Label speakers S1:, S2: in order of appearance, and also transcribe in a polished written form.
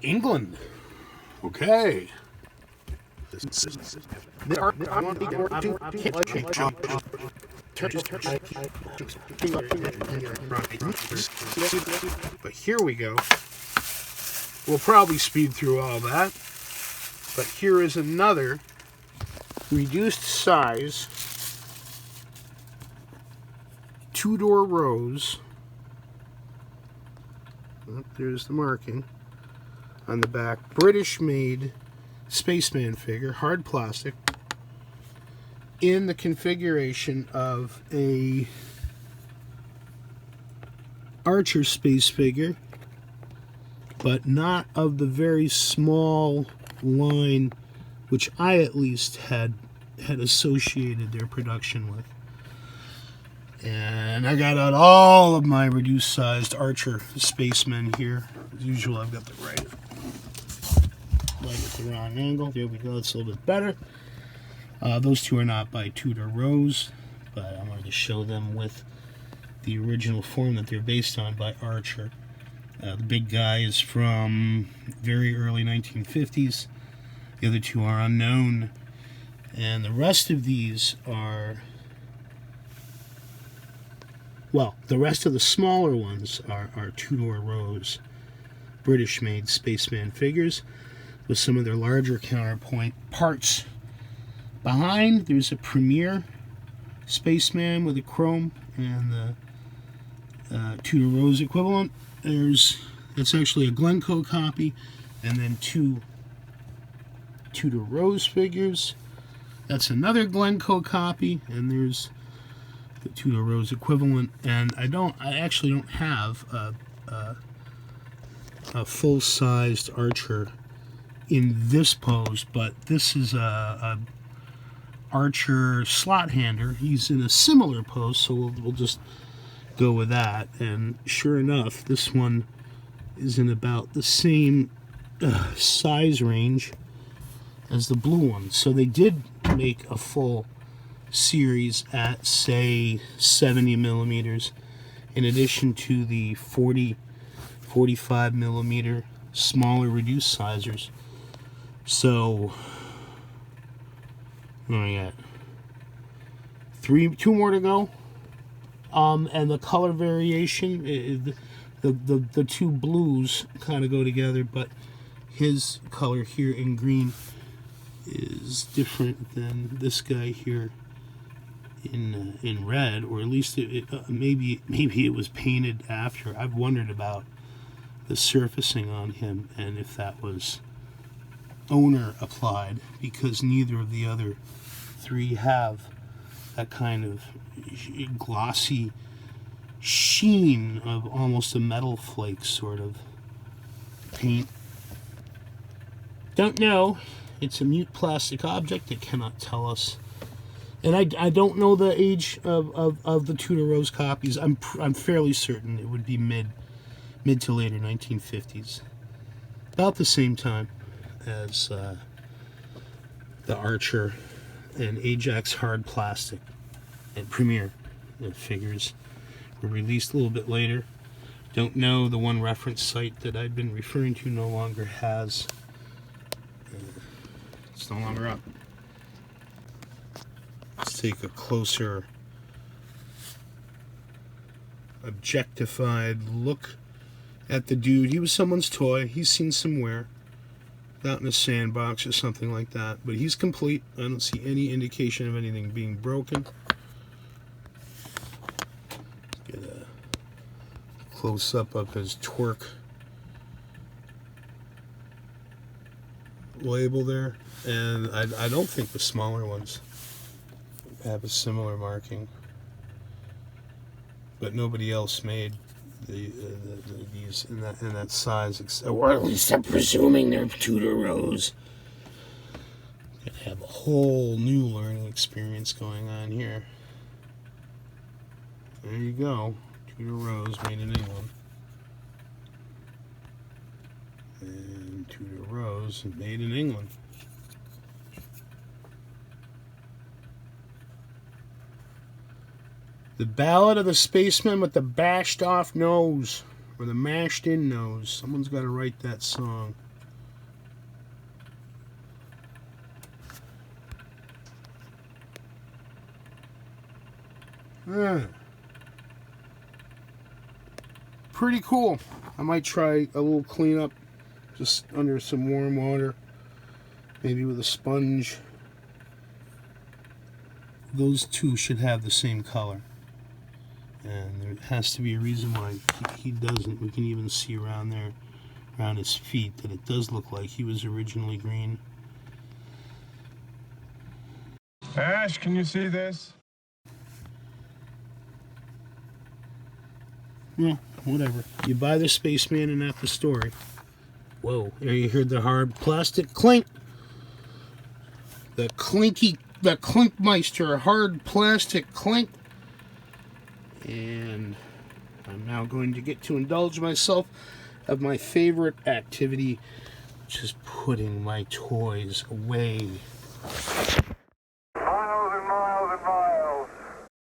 S1: England. Okay. But here we go. We'll probably speed through all that. But here is another reduced size Tudor rose. Oh, there's the marking on the back. British-made Spaceman figure, hard plastic, in the configuration of a Archer space figure, but not of the very small line which I at least had associated their production with. And I got out all of my reduced sized Archer Spacemen here. As usual, I've got the right at the wrong angle. There we go, it's a little bit better. Those two are not by Tudor Rose, but I wanted to show them with the original form that they're based on by Archer. The big guy is from very early 1950s. The other two are unknown. And the rest of these are, well, the rest of the smaller ones are Tudor Rose British-made Spaceman figures with some of their larger counterpoint parts. Behind, there's a Premier Spaceman with a chrome and the Tudor Rose equivalent. That's actually a Glencoe copy, and then two Tudor Rose figures. That's another Glencoe copy, and there's the Tudor Rose equivalent. And I actually don't have a full-sized Archer in this pose, but this is a Archer slot hander. He's in a similar pose, so we'll just go with that. And sure enough, this one is in about the same size range as the blue one. So they did make a full series at, say, 70 millimeters, in addition to the 45 millimeter smaller reduced sizers. So I got two more to go. And the color variation, the two blues kind of go together, but his color here in green is different than this guy here in red, or at least maybe it was painted after. I've wondered about the surfacing on him and if that was owner applied, because neither of the other three have that kind of glossy sheen of almost a metal flake sort of paint. Don't know. It's a mute plastic object that cannot tell us. And I don't know the age of the Tudor Rose copies. I'm fairly certain it would be mid to later 1950s, about the same time as the Archer and Ajax hard plastic and Premier figures were released a little bit later. Don't know. The one reference site that I'd been referring to no longer has. It's no longer up. Let's take a closer objectified look at the dude. He was someone's toy. He's seen some wear, out in a sandbox or something like that, but he's complete. I don't see any indication of anything being broken. Let's get a close-up of his twerk label there, and I don't think the smaller ones have a similar marking, but nobody else made these in that size, or at least I'm presuming they're Tudor Rose. Gonna have a whole new learning experience going on here. There you go, Tudor Rose, made in England, and Tudor Rose, made in England. The Ballad of the Spaceman with the Bashed Off Nose, or the Mashed In Nose. Someone's got to write that song. Pretty cool. I might try a little cleanup just under some warm water, maybe with a sponge. Those two should have the same color, and there has to be a reason why he doesn't. We can even see around there, around his feet, that it does look like he was originally green.
S2: Ash, can you see this?
S1: Yeah, whatever. You buy the Spaceman and not the story. Whoa, there you heard the hard plastic clink. The Klinkmeister hard plastic clink. And I'm now going to get to indulge myself of my favorite activity, which is putting my toys away.